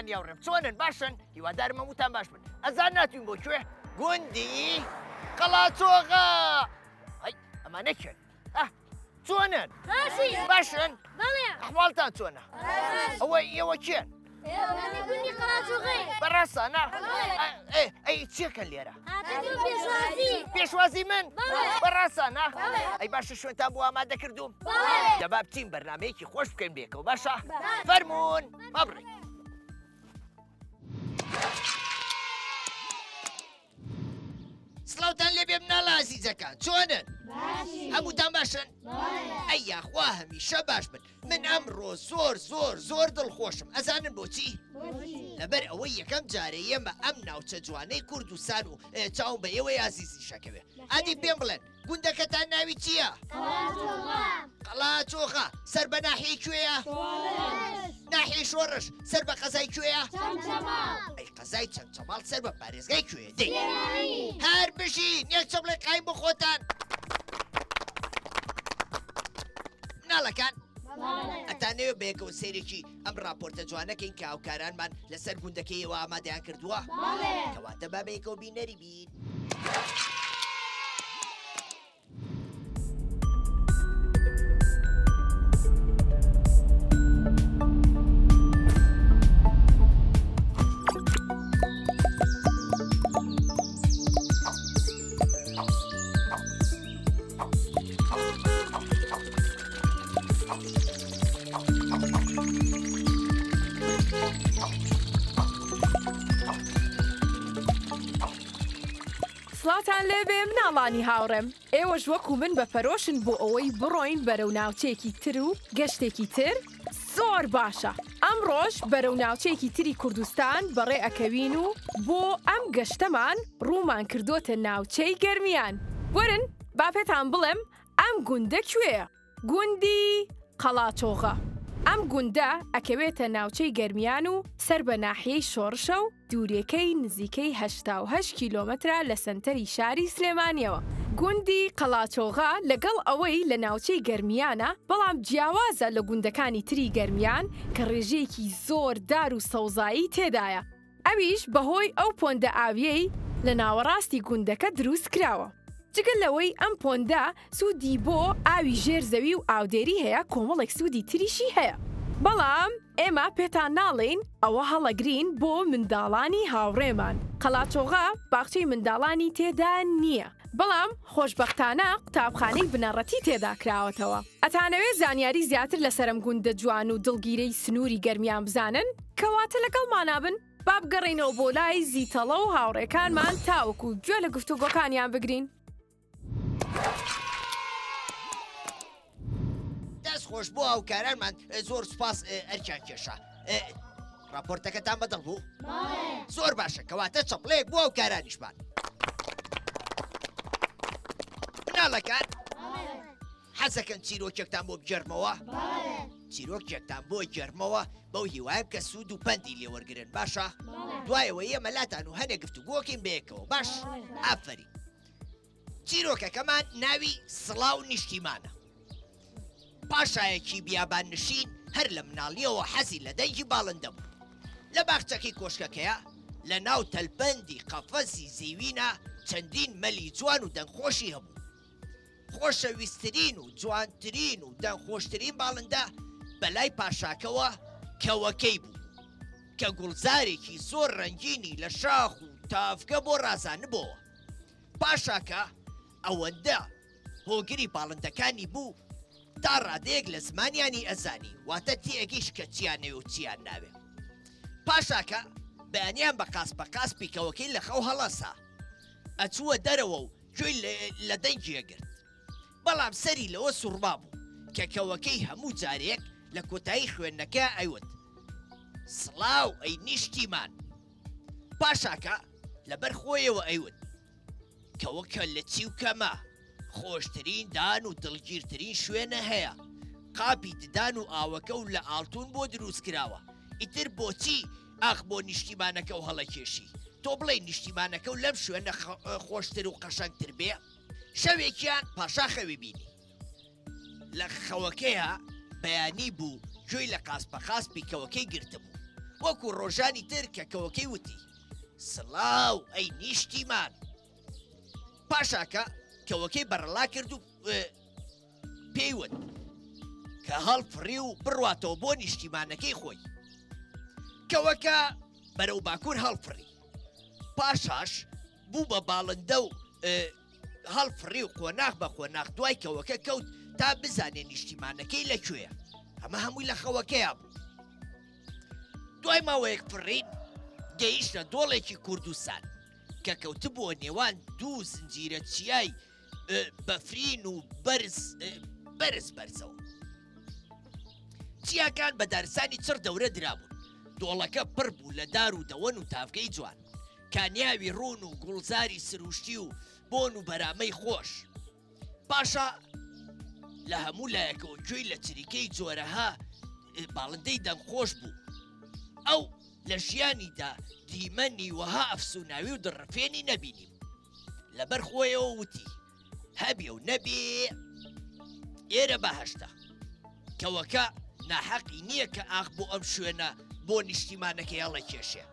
يورم چۆنن باشن هیوادارم هەمووتان باش بن ئەزان ناتوین بۆ کوێ گوندی قەڵاچۆغا هەی ئەمانە کێن چۆنن باشن ئەحواڵتان چۆنە ئێوە کێن بەڕاستانە ئەی چێکە لێرە پێشوازی من بەڕاستانە ئەی باشە شوێنتان بۆ ئامادە کردوم دەبا بچین بەرنامەیەکی خۆش بکەین بێکەوە باشە فەرموون بەبڕین سڵاوتان لێبێ مناڵە ئازیزەکان چۆنن؟ هەمووتان باشن؟ ئەی یاخوا هەمیشە باش بن من ئەمڕۆ زۆر دڵخۆشم ئەزانن بۆچی؟ لەبەر ئەوەی یەکەم جارە ئێمە ئەم ناوچە جوانەی کوردستان و چاوم بە ئێوەی ئازیزی شەکەوێ ئادی پێم بڵێن گوندەکەتان ناوی چییە؟ قەڵاچۆغا سەر بە ناحیەی کوێیە؟ ناحیەی شۆڕش سەر بە قەزای کوێیە؟ ئەی قەزای چەمچەماڵ سەر بە پارێزگای کوێ دەی هەر بژین یەک چەبڵێ قایم بۆ خۆتان مناڵەکان ئەتانەوێ بەیەکەوە سەیرێکی ئەم راپۆرتە جوانەکەین کە هاوکارانمان لەسەر گوندەکەیەوە ئامادەیان کردووە کەواتە با بەیەکەوە بینەری بین سڵاتان لێبێ مناڵانی هاوڕێم ئێوەش وەکو من بە پەرۆشن بۆ ئەوەی بڕۆین بەرەو ناوچەیەکی تر و گەشتێکی تر زۆر باشە ئەمڕۆژ بەرەو ناوچەیەکی تری کوردستان بەڕێ ئەکەوین و بۆ ئەم گەشتەمان ڕوومان کردوتە ناوچەی گەرمیان وەرن با پێتان بڵێم ئەم گوندە کوێیە گوندی قەڵاچۆغا ئەم گوندە ئەکەوێتە ناوچەی گەرمیان و سەر بە ناحیەی شۆڕشە و دوورێکەی نزیکەی 88 کیلۆمەترە لە سەنتەری شاری سلێمانیەوە. گوندی قەڵاچۆغا لەگەڵ ئەوەی لە ناوچەی گەرمیانە بەڵام جیاوازە لە گوندەکانی تری گەرمیان کە ڕێژەیەکی زۆر دار و سەوزایی تێدایە. ئەویش بەهۆی ئەو پۆندە ئاویەی لە ناوەڕاستی گوندەکە دروست کراوە. جگەل لەوەی ئەم پۆندا سوودی بۆ ئاوی ژێر زەوی و ئاودێری هەیە، کۆمەڵێک سوودی تریشی هەیە. بەڵام ئێمە پێتان ناڵێن ئەوە هەڵەگرین بۆ منداڵانی هاوڕێمان. قەڵاچۆغا باخچەی منداڵانی تێدا نییە. بەڵام خۆشبەختانە قوتابخانەی بنەڕەتی تێدا کراوەتەوە. ئەتانەوێت زانیاری زیاتر لە سەرم گوندە جوان و دڵگیرەی سنووری گەرمیان بزانن، کەواتە لەگەڵمانابن با بگەڕێنەوە بۆ لای زیتەڵە و هاوڕێکانمان تاوەکو گوێ لە گفتوگۆکانیان بگرین. دەست خۆش بۆ هاوکارانمان زۆر سوپاس ئەرکیان کێشا. راپۆرتەکەتان بەدڵ بوو؟ زۆر باشە، کەواتە چەپڵەیەک بۆ هاوکارانیشمان. مناڵەکان حەزەکەن چیرۆکێکتان بۆ بجێرمەوە؟ چیرۆکێکتان بۆ گێرمەوە بەو هیوایم کە سوود و پەندی لێوەرگرن، باشە؟ دوایەوە ئێمە لاتان و هەنێک گفتوگۆکین بەیەکەوە، باش؟ ئافەری. چیرۆکەکەمان ناوی سڵاو نیشتیمانە. پاشایەکی بیابان نشین هەر لە مناڵیەوە حەزی لە دەنگی باڵندە بوو. لە باخچەکەی کۆشکەکەیە لە ناو تەلپەندی قەفەسی زیوینە چەندین مەلی جوان و دەنگخۆشی هەبوو. خۆشەویستترین و جوانترین و دەنگخۆشترین باڵندە بەلای پاشاکەوە کەوەکەی بوو کە گوڵزارێکی زۆر ڕەنگینی لە شاخ و تافکە بۆ ڕازانبەوە. پاشاکە ئەوەندە هۆگری باڵندەکانی بوو تا ڕادەیەک لە زمانیانی ئەزانی، واتە تێگەیش کە چیان نەوێ و چیان ناوێ. پاشاکە بەیانیان بە قاسپی کەوەکەی لە خەو هەڵەسا، ئەچووە دەرەوە و گوێی لە دەنگیەگرت. بەڵام سەری لەوە سوڕما بوو کە کەوەکەی هەموو جارێک لە کۆتایی خوێندنەکە ئەیوت: سڵاو ئەی نیشتیمان. پاشاکە لەبەر خۆیەوە ئەیوت: کەوەکە لە چی و کەمە خۆشترین دان و دڵگیرترین شوێنە هەیە، قاپی ددان و ئاوەکە و لە ئاڵتون بۆ دروست کراوە. ئیتر بۆچی ئاخ بۆ نیشتیمانەکە و هەڵەکێشی؟ تۆ بڵێ نیشتیمانەکە و لەم شوێنە خۆشتر و قەشەنگتر بێ. شەوێکیان پاشا خەوی بینی لە خەوەکەیە بەیانی بوو گوێی لە قاسپی کەوەکەی گرتبوو، وەکو ڕۆژانی تر کە کەوەکەی وتی: سڵاو ئەی نیشتیمان. پاشاکە کەوەکەی بەرەڵا کرد و پێیوت کە هەڵفڕی و بڕواتەوە بۆ نیشتیمانەکەی خۆی. کەوەکە بەرەو باکوور هەڵفڕی. پاشاش بوو بە باڵندە و هەڵفڕی و خۆناغ بە خۆناغ دوای کەوەکە کەوت تا بزانێ نیشتیمانەکەی لەکوێیە. ئەمە هەمووی لە خەوەکەیە بوو. دوای ماوەیەک فڕین گەیشتە دۆڵێکی کوردستان کە کەوتبووە نێوان دوو زنجیرە چیای بەفرین و بەرز بەرزەوە. چیاکان بە دارستانی چڕ دەورە درابوون. دۆڵەکە پڕ بوو لە دار و دەوەن و تافگەی جوان، کانیاوی ڕوون و گوڵزاری سروشتی و بۆن و بەرامەی خۆش. پاشا لە هەموو لایەکەوە گوێی لە چریکەی جۆرەها باڵندەی دەمخۆش بوو. ئەو لە ژیانیدا دیمەنی وەها ئەفسوناوی و دڕفێنی نەبینیم. لەبەر خۆیەوە وتی: هەبێ و نەبێ ئێرە بەهەشتە. کەوەکە ناحەقی نییە کە ئاخ بۆ ئەم شوێنە بۆ نیشتیمانەکەی هەڵەکێشێ.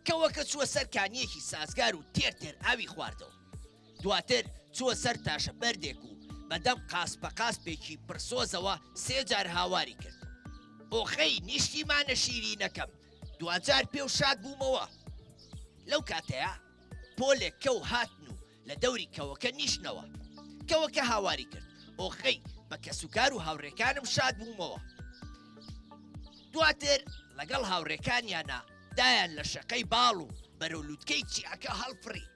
کەوەکە چووە سەر کانیەکی سازگار و تێر ئاوی خواردەوە. دواتر چووە سەر تاشە بەردێک و بەدەم قاسپێکی پرسۆزەوە 3 جار هاواری کرد: ئۆخەی نیشتیمانە شیرینەکەم، دوجار پێ و شاد بوومەوە. لەو کاتەیە پۆلێک کەو هاتن و لە دەوری کەوەکە نیشتنەوە. کەوەکە هاواری کرد: ئۆخەی بە کەسوکار و هاوڕێکانم شاد بوومەوە. دواتر لەگەڵ هاوڕێکانیانە دایان لە شەقەی باڵ و بەرەو لووتکەی چیاکە هەڵفڕی.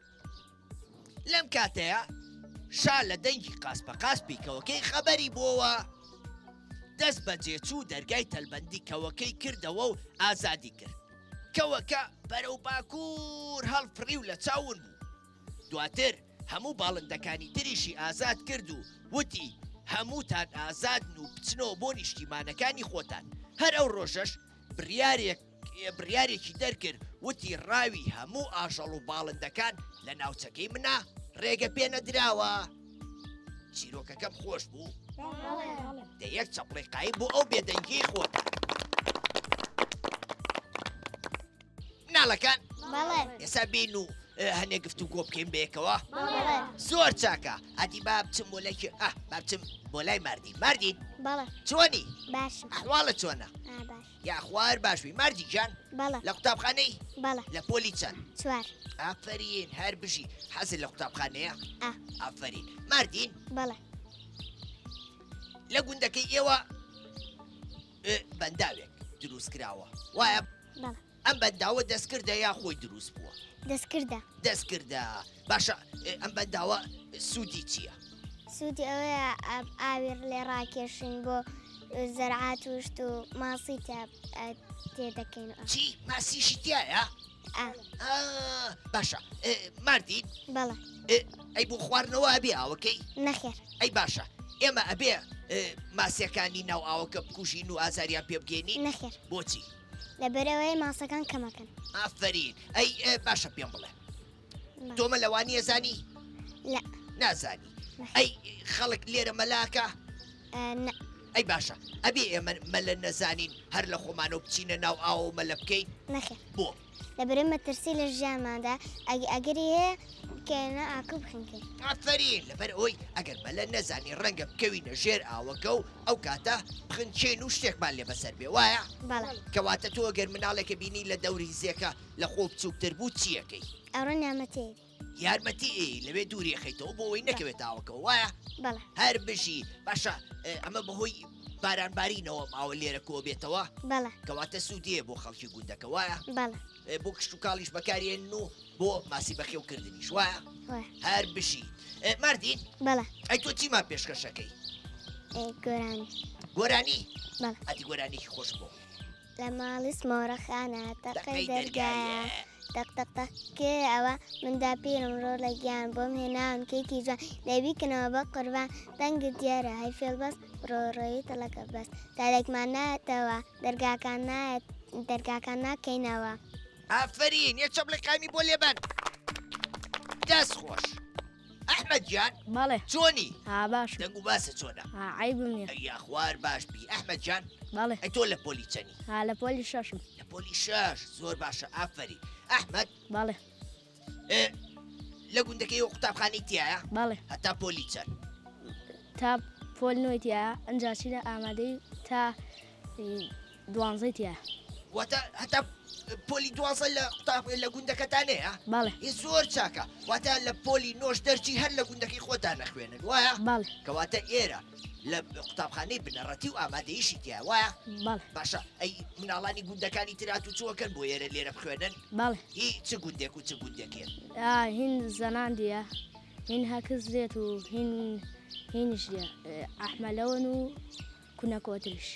لەم کاتەیە شا لە دەنگی قاسپی کەوەکەی خەبەری بۆوە. دەست بە جێچوو دەرگای تەلبەندی کەوەکەی کردەوە و ئازادی کرد. کەوەکە بەرەو باکوور هەڵفڕی و لە چاون بوو. دواتر هەموو باڵندەکانی تریشی ئازاد کرد و وتی: هەمووتان ئازادن و بچنەوە بۆ نیشتیمانەکانی خۆتان. هەر ئەو ڕۆژەش بڕیارێکی دەرکرد، وتی: ڕاوی هەموو ئاژەڵ و باڵندەکان لە ناوچەکەی منە ڕێگە پێنەدراوە. چیرۆکەکەم خۆش بوو؟ دەیەک چەپڵی قایب بۆ ئەو بێدەنگی خۆتان. مناڵەکان بەڵێ ئێستا بین و هەنێ گفتوگۆ بکەین بەیەکەوە بەڵێ زۆر چاکە ئەدی با بچم بۆ لای با بچم بۆ لای ماردین بەڵێ چۆنی باشم ئەحواڵە چۆنە باش یاخوار باشوی ماردی جان بەڵێ لە قوتابخانەی بەڵێ لە پۆلی چەند چوار ئافرین هەر بژی حەزت لە قوتابخانەیە ئا ئافرین ماردین بەڵێ لە گوندەکەی ئێوە بەنداوێک دروست کراوە وایە بەڵێ ئەم بەنداوە دەستکردە یا خۆی دروست بووە دەستکردە باشە ئەم بەنداوە سوودی چییە؟ سوودی ئەوەیە ئاویر لێ ڕاکێشین بۆ زەرعات وشت و ماسی تێدەکەین چی ماسیشی تایە؟ ئا باشە ماردین بەڵێ ئەی بۆ خواردنەوە ئەبێ ئاوەکەی نەخێر ئەی باشە ئێمە ئەبێ ماسیەکانی ناو ئاوەکە بکوژین و ئازاریان پێ بگەێنی نەخێر بۆچی؟ لەبەرەوەی ماسەکان کەمەکەن ئافرین ئەی باشە پێم بڵێ تۆمە لەوانیە زانی؟ لا نازانی ئەی خەڵک لێرە مەلاکە؟ نە ئەی باشە ئەبێ ئێمە مەلە نەزانین هەر لە خۆمانەوە بچینە ناو ئاوە مەلە بکەین نەخێر بۆ لەبەرە مەترسی لە ژیانماندا ئەگەری هەیە کێنە ئاکە بخنکەین ئافرین لەبەر ئەوی ئەگەر مەلە نەزانی ڕەنگە بکەوینە ژێر ئاوەکە و ئەو کاتە بخنچێن و شتێکمان لێ بەسەر بێ وایە؟ بەڵێ کەواتە تۆ ئەگەر مناڵێکە بینی لە دەوری زیێکە لە خۆ بچووکتر بوو چیەکەی؟ ئەوڕە نامەتێ یارمەتی لەوێ دووری خەیتەوە بۆ ئەوەی نەکەوێت ئاوەکەەوە وایە؟ بەڵێ هەر بژی باشە ئەمە بەهۆی بارانبارینەوە ماوە لێرە کۆ بێتەوە بەڵێ کەواتە سوودیە بۆ خەڵکی گوندەکە وایە؟ بەڵێ بۆ کشت و کاڵیش بەکارێن و بۆ ماسی بەخێوکردنیش وایە؟ وایە هەر بشی ماردین بەڵێ ئەی تۆ چیمان پێشکەشەکەی؟ گۆرانی گۆرانی؟ بەڵێ ئەدی گۆرانێکی خۆش بۆ لە ماڵی سمۆرەخانە تەقەی دەقەی دەرگایە تەقتەقتەکێ ئەوە مندا پێرم ڕۆ لە گیان بۆم هێناون کێکی جوان لەبیکەنەوە بە قوربان دەنگت دیارە هەی فێڵ بەس ڕۆڕۆیی تەلەکە بەس دادێکمان نایەتەوە دەرگاکان نایەت دەرگاکان ناکەینەوە ئافرین یە چەپڵێقامی بۆ لێبەن دەست خۆش ئەحمەد جان بەڵێ چۆنی؟ باش دەنگ و باسە چۆنە؟ عیبم نییە ئەی یاخوار باش بی ئەحمەد جان بەڵێ ئەی تۆ لە پۆلی چەنی؟ لە پۆلی شەشم لە پۆلی شەش زۆر باشە ئافری ئەحمەد بەڵێ لە گوندەکەی و قوتابخانەی تایە؟ بەڵێ هەتا پۆلی چەند؟ تا پۆل نوێتیە ئەنجاشیدا ئامادەی تا 12 تایە واتە هەتا پۆلی دوازە لە قوتاب لە گوندەکەتانەیە؟ بەڵێ زۆر چاکە واتە لە پۆلی نۆش دەرچی هەر لە گوندەکەی خۆتان نەخوێنن وایە؟ بەڵێ کەواتە ئێرە لە قوتابخانەی بنەڕەتی و ئامادەیشی تیا وایە؟ بەڵێ باشە ئەی مناڵانی گوندەکانی ترات و چووەکەن بۆ ئێرە لێرە بخوێنن؟ بەڵێ هی چ گوندێک و چ گوندێکێن؟ هین زەنان دیە هین هەکس دێت و هینش دیە ئەحمەلەوەن و کونە کۆتریش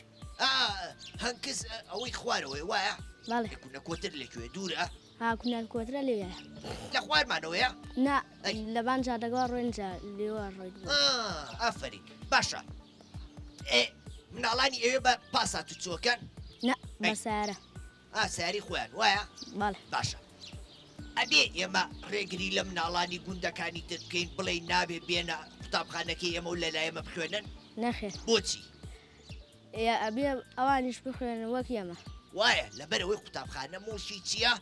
هەنکس ئەوەی خوارەوەی وایە؟ بەڵێ کونە کۆتر لەکوێ دوورە؟ کونە کۆترە لێە لە خوارمانەوەیە؟ نا لەبان جادەگەڵ ڕۆینجا لێوە ڕۆیت ئافری باشە مناڵانی ئێوێ بە پاسات و چۆکەن؟ نا بەسارە ساری خۆیان وایە؟ بەڵێ باشە ئەبێ ئێمە ڕێگری لە مناڵانی گوندەکانی تر بکەین بڵێ نابێ بێنە قوتابخانەکەی ئێمە و لەلایەمە بخوێنن؟ نەخێر بۆچی؟ ئەبێ ئەوانیش بخوێنن وەک ئێمە وایە لەبەرەوەی قوتابخانە موڵشی چییە؟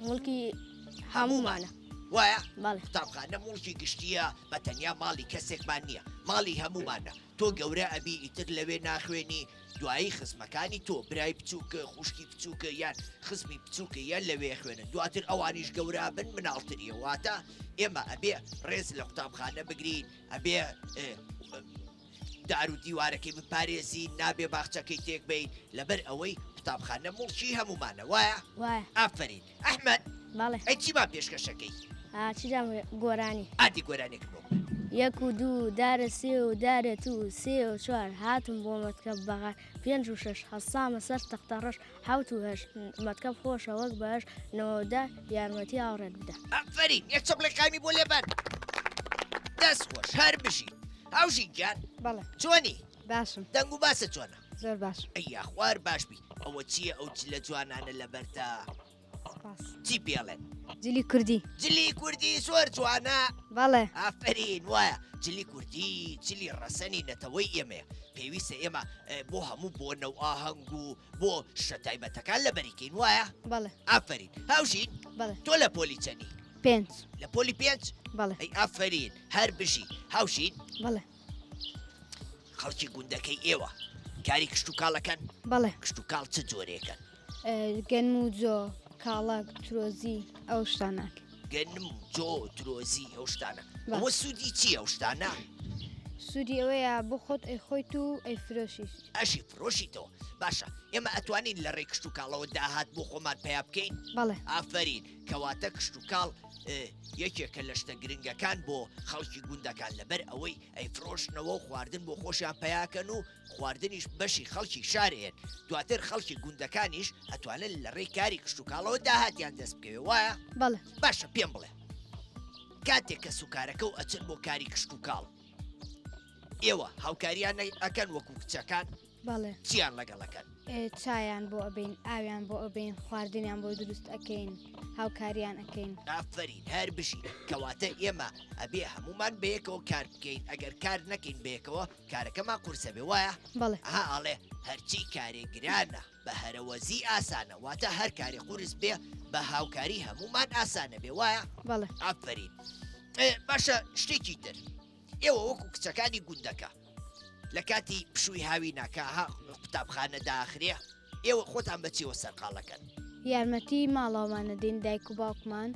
مڵکی هەمومانە وایە؟ بەڵێ قوتابخانە موڵشی گشتیە بە تەنیا ماڵی کەسێکمان نییە ماڵی هەمومانە تۆ گەورە ئەبی ئیتر لەوێ ناخوێنی دوایی خزمەکانی تۆ برای بچووکە خوشکی بچووکە یان خزمی بچووکە یان لەوێ خوێنن دواتر ئەوانیش گەورە بن مناڵتریە واتە ئێمە ئەبێ ڕێز لە قوتابخانە بگرین ئەبێ دار و دیوارەکەی بپارێزی نابێ باخچەکەی تێک بین لەبەر ئەوەی قوتابخانە موڵشی هەمومانە وایە؟ وایە ئافرین ئەحمەد بەڵێ ئەی چیمان پێشکەشەکەی؟ چیدام گۆرانی ئادی گۆرانێک بۆ 1 و 2 دارە 3 و دارە تو 3 و 4 هاتم بۆ مەتکەب بەغار 5 و 6 هەسامە سەر تەختەڕەش 7 و 8 مەتکەب خۆشە وەک بەش 9دا یارمەتی ئاوڕێت بدە ئەفرین یەک چەپڵێقامی بۆ لێبەر دەست خۆش هەر بژی هاوژی گیان بەڵێ چۆنی؟ باشم دەنگ و باسە چۆنە؟ زۆر باش ئەی یاخوار باشبی ئەوە چییە ئەو جلە جوانانە لەبەرتە؟ چی پێڵێن؟ جلی کوردی جلی کوردی زۆر جوانە بەڵێ ئافرین وایە جلی کوردی جلی ڕەسەنی نەتەوەی ئێمەیە پێویستە ئێمە بۆ هەموو بۆ نەو ئاهەنگ و بۆ شتە تایبەتەکان لە بەریکەین وایە؟ بەڵێ ئافرین هاوژین بەڵێ تۆ لە پۆلی چەندی؟ 5 لە پۆلی 5 بەڵێ ئەی ئافرین هەر بژی هاوشین بەڵێ خەڵکی گوندەکەی ئێوە کاری کشت و کاڵەکەن بەڵێ کشت و کاڵ چ جۆرێکن گەنم و جۆ کاڵک ترۆزی ئەو شتاناک گەنم جۆ درۆزی ئەو شتانە بە. ئەوە سوودی چی ئەو شتانە سوودی ئەوەیە بۆ خۆت ئەی خۆیت و ئەی فرۆشیش ئەشی فرۆشیتەوە باشە ئێمە ئەتوانین لە ڕێی کشت و کاڵەوە داهات بۆ خۆمان پیا بکەین بەڵێ ئافرین کەواتە کشت و کاڵ یەکێکە لە شتە گرنگەکان بۆ خەڵکی گوندەکان لەبەر ئەوەی ئەی فرۆشنەوە و خواردن بۆ خۆشیان پیاکەن و خواردنیش بەشی خەڵکی شارێن دواتر خەڵکی گوندەکانیش ئەتوانن لە ڕێی کاری کشت و کاڵەوە داهاتیان دەست بکەوێ وایە بەڵێ باشە پێم بڵێ کاتێک کە سوکارەکە و ئەچن بۆ کاری کشت و کاڵ ئێوە هاوکاریان ئەکەن وەکو کچەکان بەڵێ چیان لەگەڵەکەن چایان بۆ ئەبین ئاویان بۆ ئەبین خواردنیان بۆ دروست ئەەکەین هاوکاریان ئەەکەین ئافرین هەر بشی کەواتە ئێمە ئەبێ هەمومان بەیەکەوە کار بکەین ئەگەر کار نەکەین بەیەکەوە کارەکەمان قورسە بێ وایە بەڵێ ئەها ئاڵێ هەرچی کارێک گرانە بە هەرەوەزی ئاسانە واتە هەر کاری قورس بێ بە هاوکاری هەمومان ئاسانە بێ وایە بەڵێ ئافرین باشە شتێکی تر ئێوە وەکو کچەکانی گوندەکە لە کاتی پشووی هاوی ناکە قوتابخانە داخرێ ئێوە خۆتان بەچیەوە سەرقاڵەکەن یارمەتی ماڵاوانە دێن دایک و باوکمان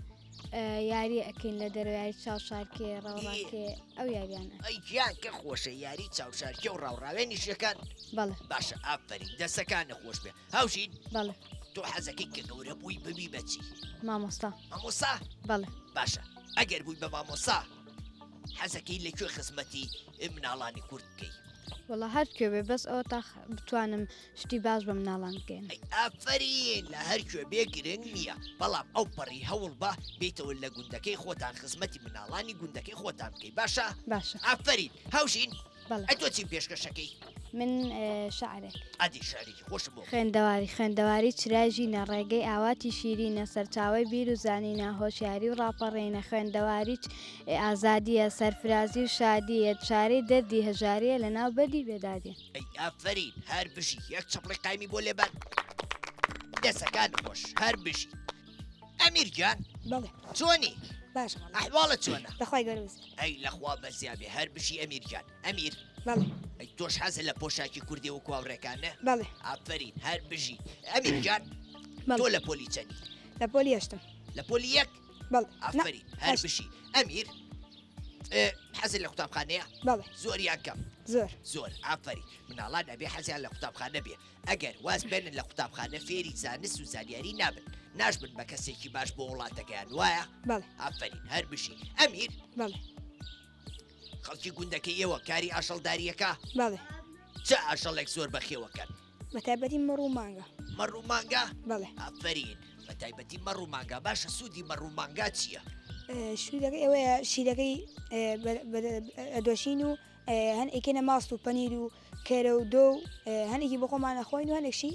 یاری ئەەکەین لە دەروایی چاوشارکێ ڕاوڕاکێ ئەو یاریانە ئەی گیان کە خۆشە یاری چاوشارکە و ڕاوڕاوێنیشەکان بەڵێ باشە ئافرین دەسەکان نەخۆش بێ هاوشین بەڵێ تۆ حەزەکەی کە گەورە بووی ببی بەچی مامۆستا مامۆسا بەڵێ باشە ئەگەر بووی بە مامۆسا حەزەکەی لەکوێ خزمەتی مناڵانی کورد بکەی وڵا هەر کوێبێ بەس ئەوە تا بتوانم شتی باش بە مناڵان بکەین ئەی ئافرین لە هەر کوێ بێ گرنگ نییە بەڵام ئەو پەڕی هەوڵ بە بێتەوە لە گوندەکەی خۆتان خزمەتی مناڵانی گوندەکەی خۆتان بکەی باشە باشە ئافرین هاوشین بەڵێ ئەی تۆ چیم پێشکەشەکەی من شعرێک ئەدی شارێکی خۆشم بۆ خوێندەواری چراژی نەڕێگەی ئاواتی شیرینە سەرچاوی بیر و زانینە هۆشیاری و ڕاپەڕێنە خوێندەواری ئازادیە سەرفرازی و شادیە چارەی دەردی هەژاریە لە ناو بەدی بێدادێ ئەی ئافرین هەر بژی یەک چەپڵی قایمی بۆ لێبەر دەسەکان خۆش هەر بژی ئەمیر گیان بەڵێ چۆنی باش ئەحواڵە چۆنە دەخوای گەورەوز ئەی لەخوا بەزیابێ هەر بشی ئەمیر گیان ئەمیر بەڵێ ئەی تۆش حەزە لە پۆشاکی کوردی و کواوڕێکانە بەڵێ ئافرین هەر بژی ئەمیر گیان بەڵێ. تۆ لە پۆلی چەندی لە پۆلی هەشتم لە پۆلی یەک بەڵێ ئافرین هەر بشی ئەمیر حەزی لە قوتابخانەیە بەڵێ زۆریان کەم زۆر زۆر ئافری مناڵان ئەبێ حەزیان لە قوتابخانە بێ ئەگەر واز بێنن لە قوتابخانە فێری زانست و زانیاری نابن ناشبن بە کەسێکی باش بۆ وڵاتەکەیان وایە بەڵێ ئافرین هەر بشی ئەمیر بەڵێ خەڵکی گوندەکەی ئێوە کاری ئاشەڵداریەکە بەڵێ چه ئاشەڵێک زۆر بەخێوەکەن بە تایبەتی مەڕ و مانگە مەڕوو مانگا بەڵێ ئافرین بە تایبەتی مەڕوو مانگا باشە سوودی مەڕوو مانگا چییە؟ شوودەکەی ئەوەیە شیرەکەی ئەدۆشین و هەن ئەکەنە ماست و پەنیر و کەرە و دۆ و هەنێکی بۆ خۆمانە خۆین و هەنێکشی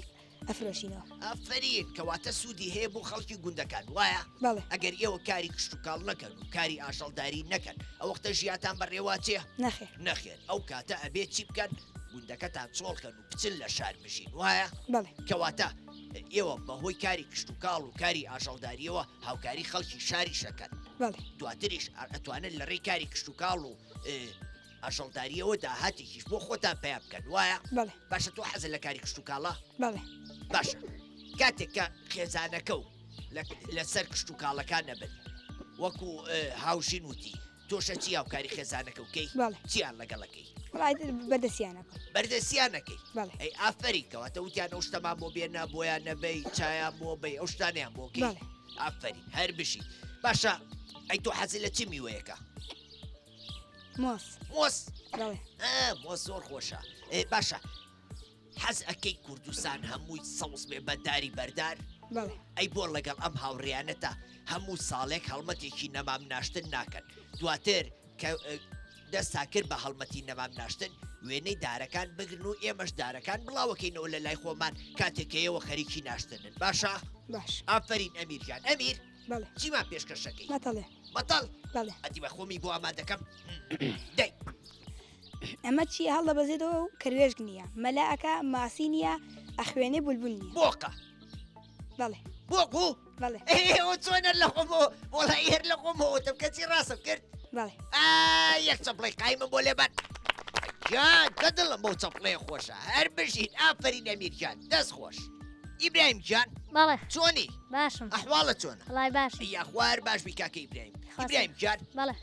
ئەفرۆشینەوە ئافرین کەواتە سوودی هەیە بۆ خەڵکی گوندەکان وایە؟ بەڵێ ئەگەر ئێوە کاری کشت و کاڵ نەکەن و کاری ئاشەڵداری نەکەن ئەو وەختە ژیاتان بەڕێواچێ نەخێر نەخێن ئەو کاتە ئەبێت چی بکەن گوندەکەتان چۆڵکەن و بچن لە شار بژین وایە بەڵێ کەواتە ئێوە بەهۆی کاری کشت و کاڵ و کاری ئاشەڵداریەوە هاوکاری خەڵکی شاری شەکەن بەڵێ دواتریش ئەتوانن لە ڕێی کاری کشت و کاڵ و ئاشەڵداریەوە داهاتێکیش بۆ خۆتان پیا بکەن وایە بەڵێ باشە تۆ حەزە لە کاری کشت و کاڵە بەڵێ باشە کاتێک کە خێزانەکە و لەسەر کشت و کاڵەکان نەبن وەکو هاوژین وتی تۆشە چی هاوکاری خێزانەکە وکەی بەڵێ چیان لەگەڵەکەی وڵای بەدەستیانەکە بەردەستیانەکەی بەڵێ ئەی ئافری کەواتە وتیان ئەو شتەمان بۆ بێنە بۆیان نەبەی چایان بۆ بەی ئەو شتانیان بۆکەی بەڵێ ئافری هەر بشی باشە ئەی تۆ حەزی لە چی میوەیەەکە مۆس مۆس بەڵێ مۆس زۆر خۆشە باشە حەز ئەەکەی کوردستان هەمووی سەوز بێ بەداری بەردار بەڵێ ئەی بۆ لەگەڵ ئەم هاوڕێیانەتە هەموو ساڵێک هەڵمەتێکی نەمام ناشتن ناکەن دواتر کە دەستا کرد بە هەڵمەتی نەمام ناشتن وێنەی دارەکان بگرن و ئێمەش دارەکان بڵاوەکەینەوە لە لای خۆمان کاتێکەوە خەریکی ناشتنن باشە باش ئافرین ئەمیرجان ئەمیر بەڵێ چیمان پێشکەشەکەی مەتەڵێ بەتەڵ بەڵێ ئەدی بە خۆمی بۆ ئامادەکەم دەی ئەمە چی هەڵە بەزێتەوە و کەروێژ نییە مەلاەکە ماسی نییە ئەخوێنێ بولبول نییە بۆقە بەڵێ بۆقو بەڵێ ئێوە چۆنە لە خۆمەوە وەڵای هێر لە خۆمەوە تم کەچی ڕاستم کرد بەڵێ یەک چەپڵی قایمە بۆ لێبەن جان کە دڵم بۆ چەپڵێ خۆشە هەر بژین ئافرین ئەمیرجان دەست خۆش ئیبراهیم جان بەڵێ چۆنی باشم ئەحواڵە چۆنە وڵای باشی یاخوار باش بی کاکە ئیبراهیم ئیبراهیم جان بەڵێ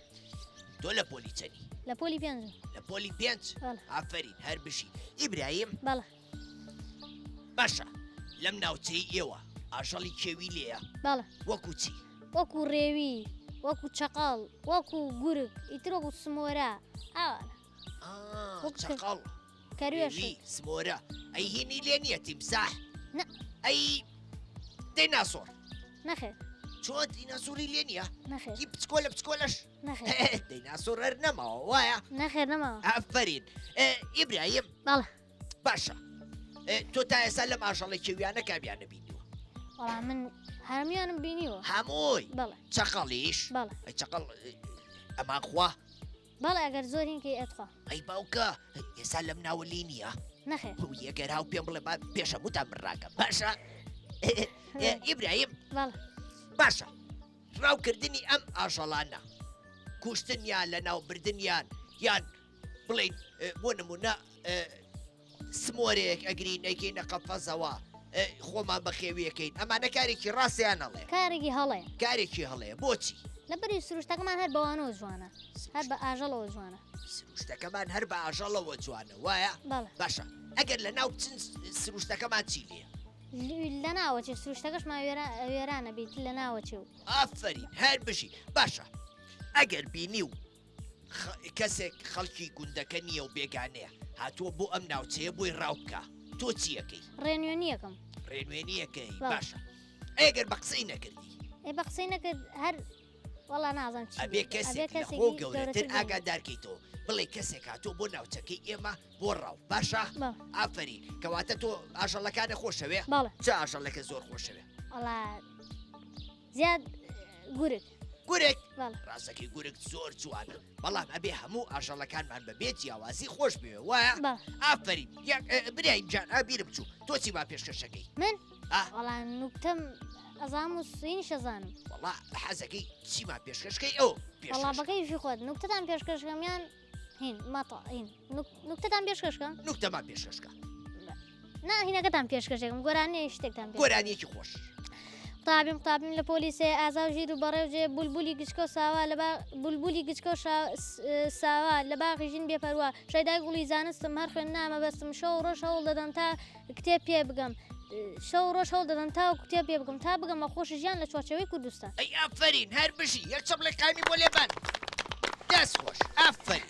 تۆ لە پۆلی چەنی لە پۆلی پێنج لە پۆلی پێنج بەڵێ ئافرین هەر بشی ئیبراهیم بەڵێ باشە لەم ناوچەی ئێوە ئاژەڵی کێوی لێیە بەڵێ وەکو چی وەکو ڕێوی وەکو چەقاڵ وەکو گورگ ئیتر وەکو سمۆرە ئاوانە وەکو چەقەڵ کەروێش وی سمۆرە ئەی هینی لێ نییە تیمساح نە ئەی دیناسۆر نەخێر چۆن دیناسۆری لێ نییە نەخێر هی بچکۆلە بچکۆلەش نەخێر دیناسۆر هەر نەماوە وایە نەخێر نەماوە ئافرین ئیبراهیم بەڵێ باشە تۆ تا ئێستا لەم ئاژەڵی کێویانە کامیانە بینیوە وەڵام من هەرمیانم بینیوە هەمووی بەڵێ چەقەڵیش بەڵێ ئەی چەقەڵ ئەمان خوا بەڵێ ئەگەر زۆر هینکەی ئەتخوا ئەی باوکە ئێستا لەم ناوەلی نییە نەخێر یەگەر هاو پێم بڵێ پێشەموتان بڕاکە باشە ئیبراهیم بەڵێ باشە ڕاوکردنی ئەم ئاژەڵانە کوشتنیان لە ناوبردنیان یان بڵین بۆ نمونە سمۆرێک ئەگرین ئەیکەینە قەفەزەوە خۆمان بە خێویەکەین ئەمانە کارێکی ڕاستیان هەڵێ کارێکی هەڵەیە کارێکی هەڵەیە بۆچی لەبەری سروشتەکەمان هەر بەوانەوە جوانە هەر بە ئاژەڵەوە جوانە سروشتەکەمان هەر بە ئاژەڵەوە جوانە وایە بەڵێ باشە ئەگەر لە ناو بچن سروشتەکەمان چی لێ لە ناوەچێ سروشتەکەشمان وێرانە بیت لە ناوەچێ و ئافرین هەر بژی باشە ئەگەر بینی و کەسێک خەڵکی گوندەکە نییە و بێگانەیە هاتووە بۆ ئەم ناوچەیە بۆی ڕاو بکە تۆ چیەکەی ڕێنوێنیەکەم ڕێنوێنیەکەی باشە ئەگەر بە قسەی نەکردی ئێ بە قسەی نەکرد هەر وەڵا نازانم چی ئەبێ کەسێک لە خۆ گەورەتر ئاگادارکەیتەوە بڵێ کەسێک هاتۆ بۆ ناوچەکەی ئێمە بۆ ڕاو باشە ئافری کەواتە تۆ ئاژەڵەکانە خۆشەوێ بەڵێ چه ئاژەڵەکە زۆر خۆشەوێ وەڵا زیاد گورگ گورێک بەڵێ ڕاستەکەی گورگ زۆر جوانە بەڵام ئەبێ هەموو ئاژەڵەکانمان بەبێ جیاوازی خۆش بوێ وایە ئافری برای جان ئابیرم بچوو تۆ چی با پێشکەشەکەی من وەڵا نوکتەم ئەزام و سوین شەزانم وەڵا حەزەکەی چیما پێشکەشکەی ئەو وەڵا بەکەیشی خۆت نوکتەتان پێشکەشەکەمیان هین مەتە هین نوکتەتان پێشکەشکە نوکتەمان پێشکەشکە نا هینەکەتان پێشکەشێکم گۆرانەیە شتێکتان گۆرانیەکی خۆش قوتابیم لە پۆلیسێ ئازا و ژیر و بەڕێوجێ بولبولی گچکە و ساوا لە بولبولی گچکە و ساوا لە باغی ژین بێپەروە شەیدای گوڵی زانستم هەر خوێن نامە بەستم شەو ڕۆژ هەوڵ دەدەم تا کتێب پێ بگەم شەو ڕۆژ هەوڵ دەدەم تا و کتێب پێ بگەم تا بگەم بە خۆشی ژیان لە چۆچەوەی کوردستان ئەی ئافرین هەر بژی یەک چەپڵی قامی بۆ لێبان دەست خۆش ئافرین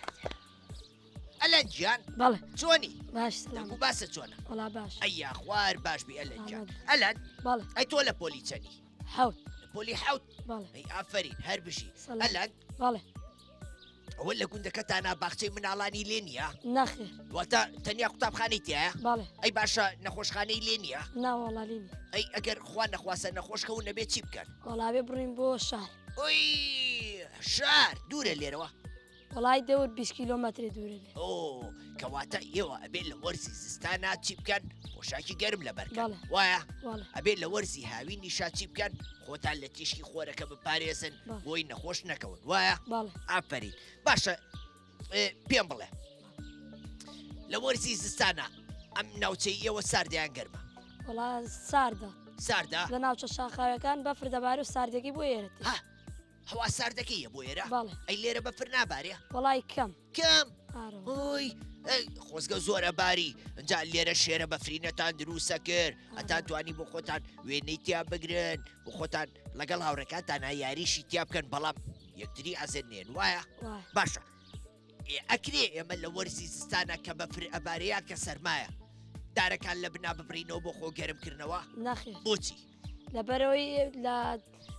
ئەلەنجیان بەڵێ چۆنی باش دەنگ و باسە چۆنە وەڵا باش ئەیا خوار باش بی ئەلەنجیان ئەلەن بەڵێ ئەی تۆ لە پۆلی چەنی حەوت لە پۆلی حەوت بەڵێ ئەی ئافرین هەر بژی ئەلەن بەڵێ ئەوە لە گوندەکەتانە باخچەی مناڵانی لێ نییە نەخێر واتە تەنیا قوتابخانەی تایە بەڵێ ئەی باشە نەخۆشخانەی لێ نییە ناوەڵالینی ئەی ئەگەر خوا نەخواسە نەخۆشکەون نەبێت چی بکەن وەڵاوێ بڕین بۆ شار ئۆی شار دوورە لێرەوە وڵای دەور 20 کیلۆمەتری دوورە لێ ئۆ کەواتە ئێوە ئەبێت لە وەرزی زستانە چی بکەن پۆشاکی گەرم لە بەرکەن بەڵێ وایە وەڵێ ئەبێت لە وەرزی هاوی نیشا چی بکەن خۆتان لە تیشکی خۆرەکە بپارێزن بۆی نەخۆش نەکەون وایە بەڵێ ئافرین باشە پێم بڵێ لە وەرزی زستانە ئەم ناوچەی ئێوە ساردیان گەرمە وڵا ساردا ساردا لە ناوچە شاخاوەکان بەفر دەبارە و ساردێکی بۆ ئێرەتی هەوا ساردەکەیە بۆ ئێرە بەڵێ ئەی لێرە بەفر نابارێ وڵای کەم کەم ئارەوە ئۆی خۆزگە زۆرە باری ئەجا لێرە شێرە بەفرینەتان دروستە کرد ئەتان توانی بۆ خۆتان وێنەی تیا بگرن بۆ خۆتان لەگەڵ هاوڕەکانتان یاریشی تیا بکەن بەڵام یەکتری ئازێنێن وایە باشە ئەکرێ ئێمە لە وەرزی زستانە کە بەفر ئەبارەیە کە سەرمایە دارەکان لە بنا ببرینەوە بۆ خۆ گەرمکردنەوە نەخێر بۆچی لەبەرەوەی لە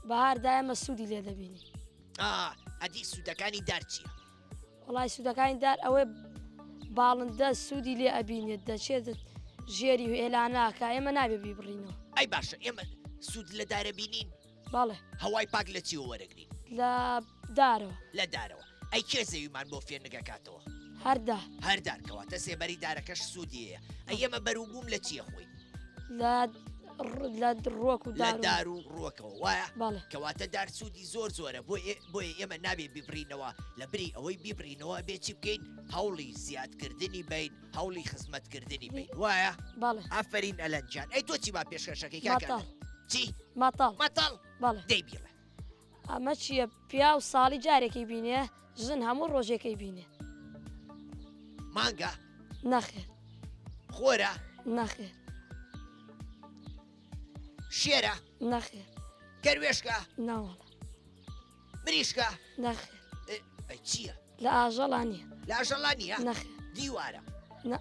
بەهاردا ئەمە سوودی لێ دەبینی ئەدی سوودەکانی دار چییە؟ وڵای سوودەکانی دار ئەوەی باڵندە سوودی لێ ئەبینێت دەچێت ژێری هێلاناکە ئێمە نابێ بیبڕینەوە ئەی باشە ئێمە سوود لە دارە بینین بەڵێ هەوای پاک لە چیوە وەرەگرین لە دارەوە لە دارەوە ئەی کێ زەویمان بۆ فێر نەگەکاتەوە هەردا هەردار کەواتە سێبەری دارەکەش سوودیەیە ئەی ئێمە بەروبووم لە چیە خۆی لە ڕۆک و لە دار و ڕووەکەوە وایە بەڵێ کەواتە دار سوودی زۆرە بۆیە ئێمە نابێ بیبرینەوە لە بری ئەوەی بیبرینەوە بێ چی بکەین هەوڵی زیادکردنی بین هەوڵی خزمەتکردنی بین وایە بەڵێ ئافرین ئەلەنجان ئەی تۆ چی با پێشکەشەکەی مەتاڵ کاکە چی مەتاڵ بەڵێ دەیبیڵێ ئەمە چییە پیا و ساڵی جارێکی بینێ ژن هەموو ڕۆژێکی بینێ مانگە نەخێر خۆرە نەخێر شێرە نەخێر کەروێشکە ناوەڵە مریشکە نەخێر ئەی چییە لە ئاژەڵا نییە لە ئاژەڵا نییە نەخێر دیوارە نە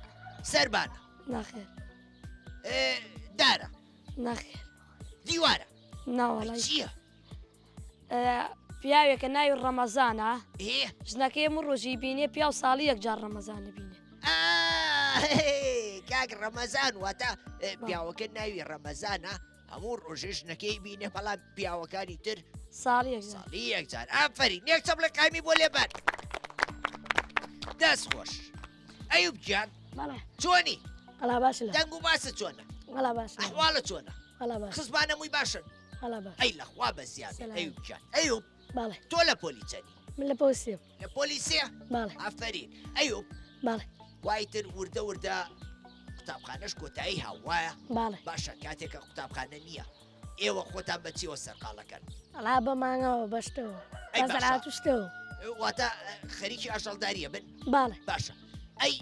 سەربانە نەخێر دارە نەخێر دیوارە ناوەڵی چییە پیاوێکە ناوی ڕەمەزانە ئێ ژنەکەی هەموو ڕۆژی بینێ پیا و ساڵی یەکجار ڕەمەزانە بینێ کاک ڕەمەزان واتە پیاوەکە ناوی ڕەمەزانە هەموو ڕۆژێش نەکەی بینێ بەڵام پیاوەکانی تر ساڵی یەکجار ساڵی یەکجار ئافرین یەک چەپ لە قامی بۆ لێبەر دەست خۆش ئەیوب گیان بەڵێ چۆنی هەڵا باش لە دەنگ و باسە چۆنە هەڵا باش ئەحواڵە چۆنە هەڵا باش خزمانە مووی باشن هەڵا باش ئەی لەخوا بە زیاد سەلام. ئەیوب گیان ئەیوب بەڵێ تۆ لە پۆلیچەنی من لە پۆسیم لە پۆلیسیە بەڵێ ئافرین ئەیوب بەڵێ وایتر وردە قوتابخانەش کۆتایی هاوایە بەڵێ باشە کاتێکە قوتابخانە نییە ئێوە خۆتان بەچیەوە سەرقاڵەکەن هەڵا بە مانگەوە بەشتەوە ئەی باشە. بەزراتشتەوە واتە خەریکی ئاژەڵداریە بن بەڵێ باشە ئەی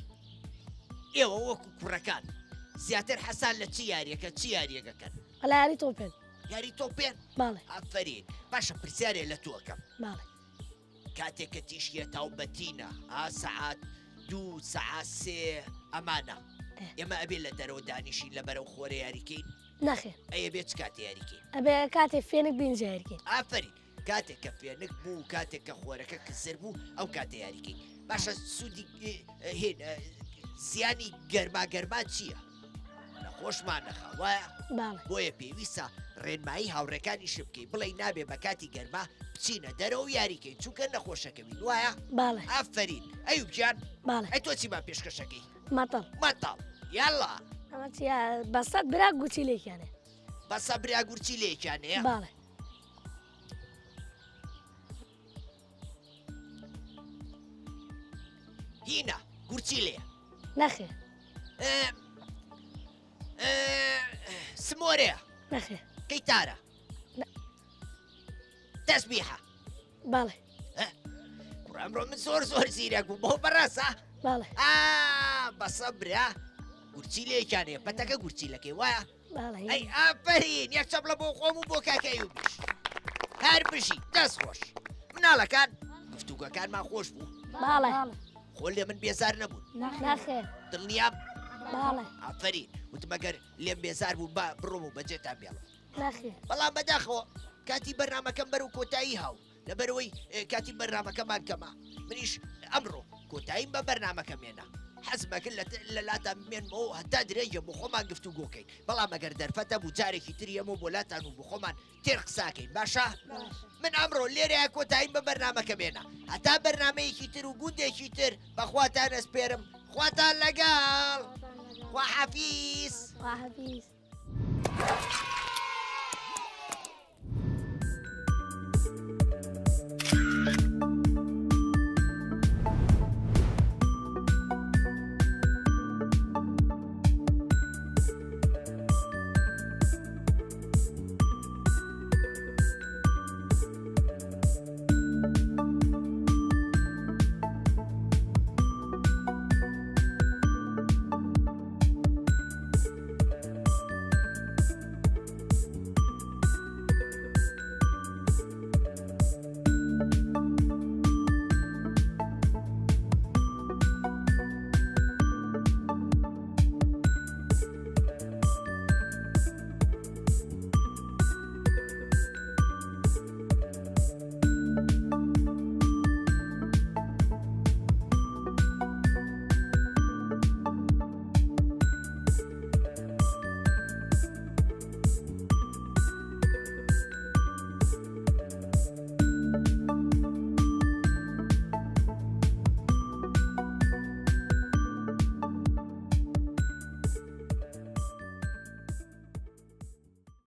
ئێوە وەکو کوڕەکان زیاتر حەسان لە چی یاریەکە چی یاریەکەکەن هەڵا یاری تۆپێن یاری تۆپێن بەڵێ ئافرین باشە پرسیارێ لە تۆکەم بەڵێ کاتێککە تیشیە تاوبەتینە سەعات 2 سەعات 3 ئەمانە ئێمە ئەبێ لە دەرەوە دانیشین لە بەرەو خۆرە یاریکەین نەخێر ئەیە بێت کاتی یاریکەین ئەبێ کاتێک فێنک بینجارکەین ئافرین کاتێک کە فێنک بوو کاتێک کە خۆرەکە کسر بوو ئەو کاتە یاریکەین باشە سوودی هێن زیانی گەرما چییە؟ نەخۆشمان نەخە وایە بەڵێ بۆیە پێویستە ڕێنمایی هاوڕێکانی ش بکەین بڵێ نابێ بە کاتی گەرما بچینە دەرەوە یاریکەین چونکە نەخۆشەکەوین وایە؟ بەڵێ ئافرین ئەیوب گیان بەڵێ ئەی تۆ چیمان پێشکەشەکەی مەتەڵ مەتاڵ یاڵا ئەمە چیا بەسەد برا گوچی لێکیانێ بەسە براگورچی لێکیانەیە بەڵێ هینە گورچی لێ نەخێر سمۆرەیە نەخێر قەیتارە تەسبیحە بەڵێ ئەمڕۆ من زۆر زیرەک بوو بۆ بەڕاستە بەڵێ بەسە برا گورچی لێکیانەیە پەتەکە گورچیلەکەی وایە بەڵێ ئەی ئافرین یەک چەپ لە بۆ خۆم و بۆ کاکەی و بیش هەر بژی دەست خۆش مناڵەکان گفتوگەکانمان خۆش بوو بەڵێ خۆ لێ من بێزار نەبوون نەخێر دڵنیام بەڵێ ئافرین وتمەگەر لێم بێزار بوو بە بڕۆم و بەجێتان بێڵم نەخێر بەڵام بەداخەوە کاتی بەرنمەکەم بەرەو کۆتایی هاو لەبەرەوەی کاتی بەرنمەکەمان کەمە منیش ئەمڕۆ کۆتاییم بە بەرنمەکەمێنە حەزمەکە لە لاتان بمێنمەوە هەتا درێژە بۆ خۆمان گفتوگۆکەین بەڵام ئەگەر دەرفەتە بوو جارێکی تری ئەمە بۆ لاتان و بۆ خۆمان تێر قساکەین باشە من ئەمڕۆ لێرەیە کۆتاییم بە بەرنمەکەمێنە هەتا بەرنمەیەکی تر و گوندێکی تر بەخواتان ئەسپێرم خواتان لەگەڵ خواحافیز خواحافیز